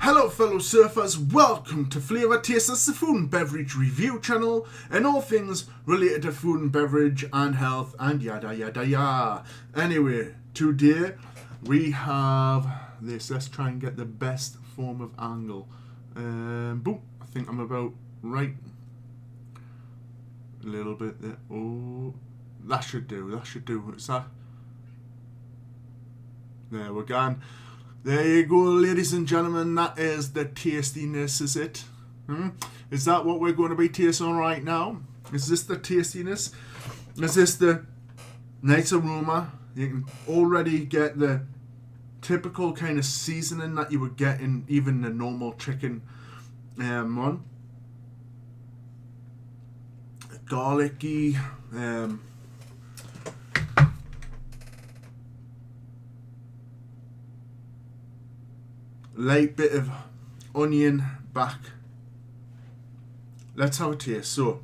Hello fellow surfers, welcome to Flavour Tasters, the food and beverage review channel and all things related to food and beverage and health and yada yada yada. Anyway, today we have this. Let's try and get the best form of angle. Boom, I think I'm about right. A little bit there. Oh, that should do, Is that? There we're going. There you go, ladies and gentlemen, that is the tastiness, is it? Is that what we're going to be tasting right now? Is this the tastiness? Is this the nice aroma? You can already get the typical kind of seasoning that you would get in even the normal chicken one. Garlicky, light bit of onion back. Let's have a taste. So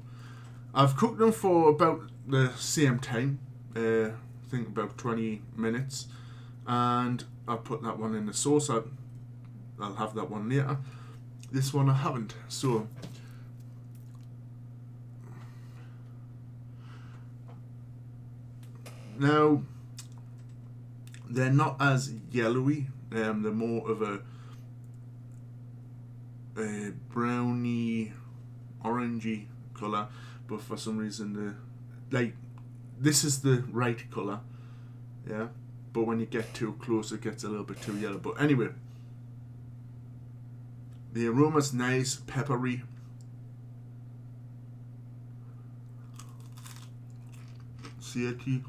I've cooked them for about the same time, I think about 20 minutes, and I'll put that one in the sauce. I'll have that one later. This one I haven't. So now they're not as yellowy. They're more of a browny, orangey colour, but for some reason this is the right colour, yeah. But when you get too close, it gets a little bit too yellow. But anyway, the aroma's nice, peppery. NextcYT.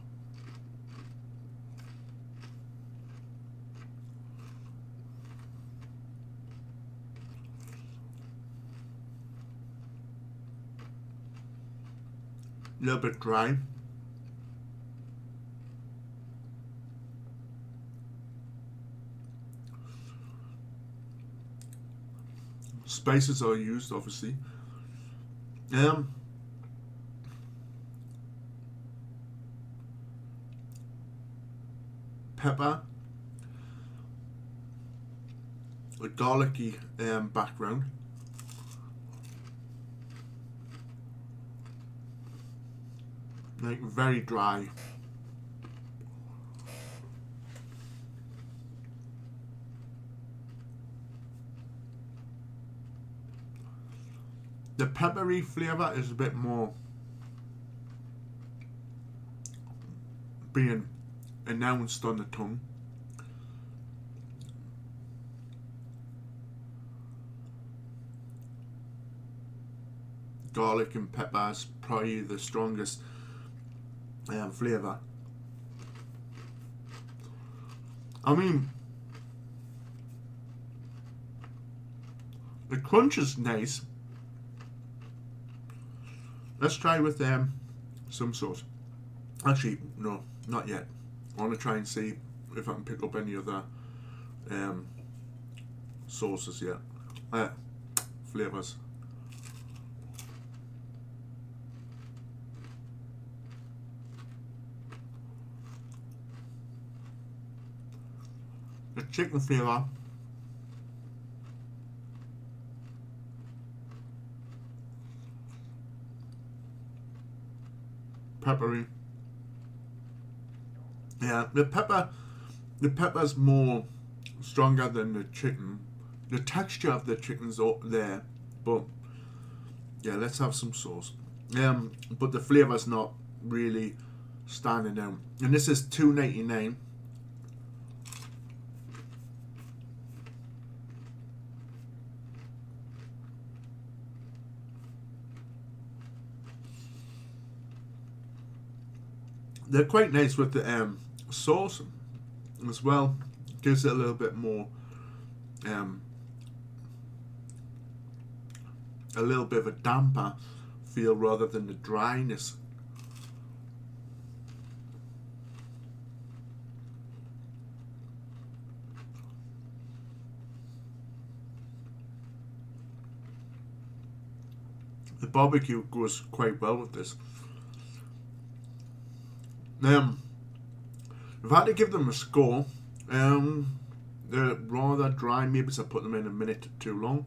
A little bit dry. Spices are used, obviously. Pepper, a garlicky background. Like very dry. The peppery flavour is a bit more being announced on the tongue. Garlic and pepper is probably the strongest flavour. I mean, the crunch is nice. Let's try with some sauce. Actually, no, not yet. I want to try and see if I can pick up any other sauces yet. Flavours. The chicken flavour peppery. Yeah, the pepper's more stronger than the chicken. The texture of the chicken's there, but yeah, let's have some sauce. But the flavour's not really standing out. And this is $2.99. They're quite nice with the sauce as well. Gives it a little bit more, a little bit of a damper feel rather than the dryness. The barbecue goes quite well with this. If I had to give them a score, They're rather dry. Maybe I put them in a minute too long.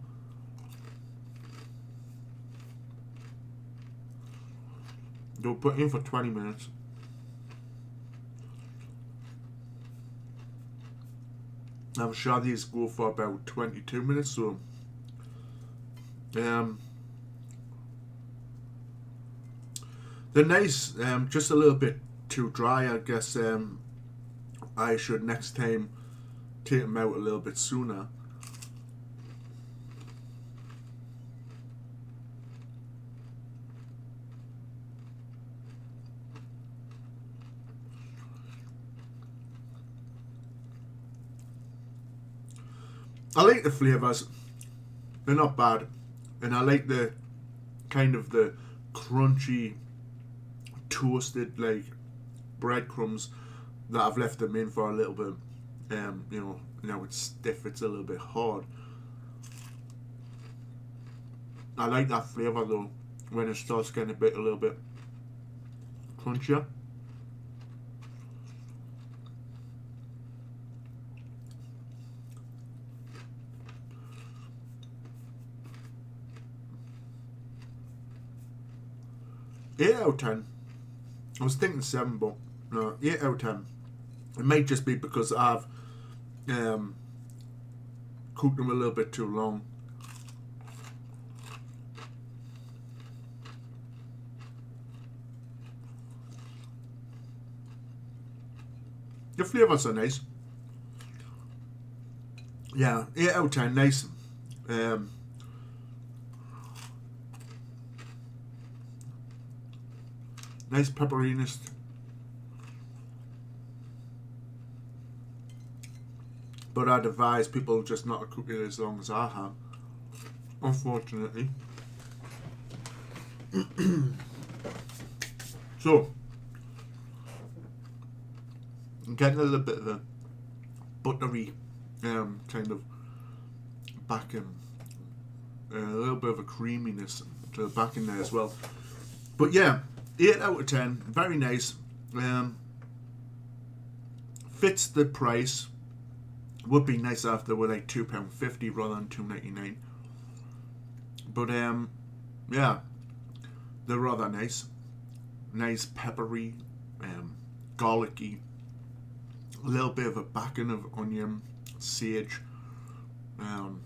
They were put in for 20 minutes. I'm sure these go for about 22 minutes, so they're nice, just a little bit too dry. I guess I should next time take them out a little bit sooner. I like the flavours, they're not bad, and I like the kind of the crunchy toasted like breadcrumbs that I've left them in for a little bit. You know, now it's stiff, it's a little bit hard. I like that flavour though when it starts getting a little bit crunchier. Eight out of 10. I was thinking 7, but no, 8 out of 10. It may just be because I've cooked them a little bit too long. The flavours are nice. Yeah, 8 out of 10, nice. Nice pepperiness. But I'd advise people just not to cook it as long as I have, unfortunately. So, I'm getting a little bit of a buttery kind of back in, a little bit of a creaminess to the back in there as well. But yeah, 8 out of 10, very nice. Fits the price. Would be nice if they were like £2.50 rather than $2.99. But yeah, they're rather nice. Nice peppery, garlicky, a little bit of a backing of onion, sage, and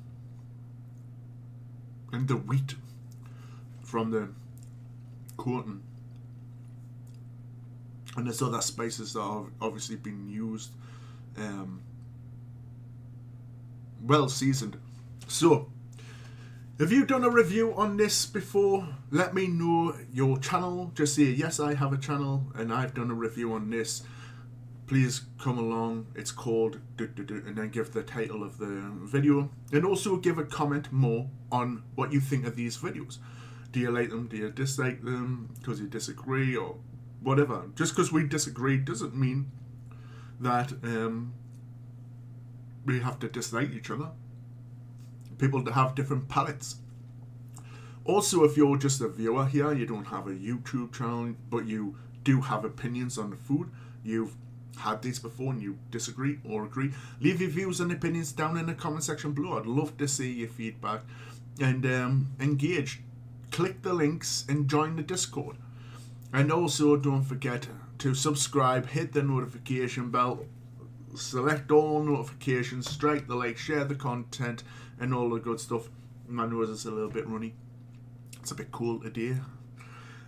the wheat from the coating. And there's other spices that have obviously been used, well seasoned. So, if you've done a review on this before, let me know your channel. Just say, yes, I have a channel and I've done a review on this. Please come along. It's called, and then give the title of the video. And also give a comment more on what you think of these videos. Do you like them? Do you dislike them? Because you disagree or whatever. Just because we disagree doesn't mean that we have to dislike each other. People have different palates. Also, if you're just a viewer here, you don't have a YouTube channel, but you do have opinions on the food, you've had these before and you disagree or agree, leave your views and opinions down in the comment section below. I'd love to see your feedback and engage. Click the links and join the Discord. And also, don't forget to subscribe, hit the notification bell, select all notifications, strike the like, share the content, and all the good stuff. My nose is a little bit runny. It's a bit cold today.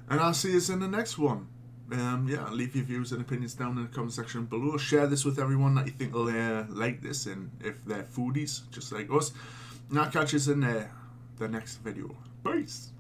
And I'll see you in the next one. Yeah, leave your views and opinions down in the comment section below. Share this with everyone that you think will like this, and if they're foodies, just like us. And I'll catch you in the next video. Peace.